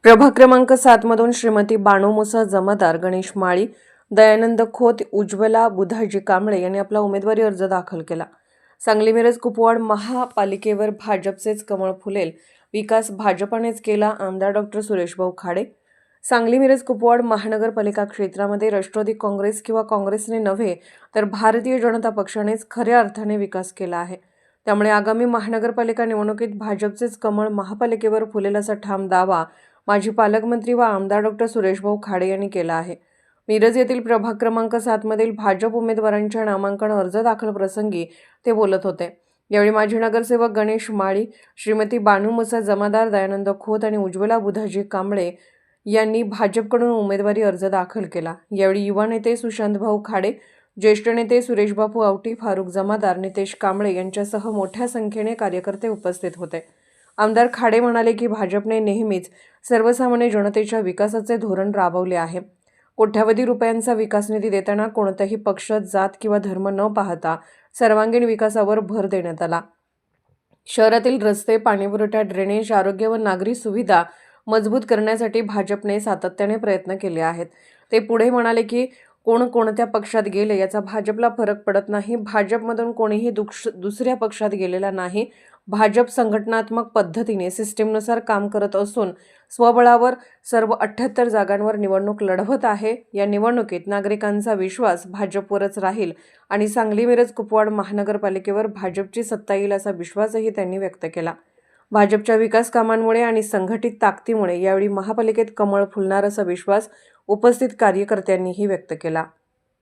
प्रभाग क्रमांक 7 मधून श्रीमती बाणू मुसा जमादार, गणेश माळी, दयानंद खोत, उज्ज्वला बुधाजी कांबळे यांनी आपला उमेदवारी अर्ज दाखल केला। सांगली मिरज कुपवाड महापालिकेवर भाजपचेच कमळ फुलेल, विकास भाजपानेच केला, आमदार डॉक्टर सुरेशभाऊ खाडे। सांगली मिरज कुपवाड महानगरपालिका क्षेत्रामध्ये राष्ट्रवादी काँग्रेस किंवा काँग्रेसने नव्हे तर भारतीय जनता पक्षानेच खऱ्या अर्थाने विकास केला आहे। त्यामुळे आगामी महानगरपालिका निवडणुकीत भाजपचेच कमळ महापालिकेवर फुलेल असा ठाम दावा माजी पालकमंत्री व आमदार डॉक्टर सुरेशभाऊ खाडे यांनी केला आहे। मिरज येथील प्रभाग क्रमांक 7 मधील भाजप उमेदवारांच्या नामांकन अर्ज दाखल प्रसंगी ते बोलत होते। यावेळी माजी नगरसेवक गणेश माळी, श्रीमती बाणू मुसा जमादार, दयानंद खोत आणि उज्ज्वला बुधाजी कांबळे यांनी भाजपकडून उमेदवारी अर्ज दाखल केला। यावेळी युवा नेते सुशांतभाऊ खाडे, ज्येष्ठ नेते सुरेशबापू आवटी, फारुख जमादार, नितेश कांबळे यांच्यासह मोठ्या संख्येने कार्यकर्ते उपस्थित होते। आमदार खाडे म्हणाले की भाजपने नेहमीच सर्वसामान्य जनतेच्या विकासाचे धोरण राबवले आहे। कोट्यावधी रुपयांचा विकास निधी देताना कोणताही पक्ष, जात किंवा धर्म न पाहता सर्वांगीण विकासावर भर देण्यात आला। शहरातील रस्ते, पाणीपुरवठा, ड्रेनेज, आरोग्य व नागरी सुविधा मजबूत करण्यासाठी भाजपने सातत्याने प्रयत्न केले आहेत। ते पुढे म्हणाले की कोण कोणत्या पक्षात गेले याचा भाजपला फरक पडत नाही। भाजपमधून कोणीही दुसऱ्या पक्षात गेलेला नाही। भाजप संघटनात्मक पद्धतीने सिस्टीमनुसार काम करत असून स्वबळावर सर्व 78 जागांवर निवडणूक लढवत आहे। या निवडणुकीत नागरिकांचा विश्वास भाजपवरच राहील आणि सांगली मिरज कुपवाड महानगरपालिकेवर भाजपची सत्ता येईल असा विश्वासही त्यांनी व्यक्त केला। भाजपच्या विकास कामांमुळे आणि संघटित ताकदीमुळे यावेळी महापालिकेत कमळ फुलणार असा विश्वास उपस्थित कार्यकर्त्यांनीही व्यक्त केला।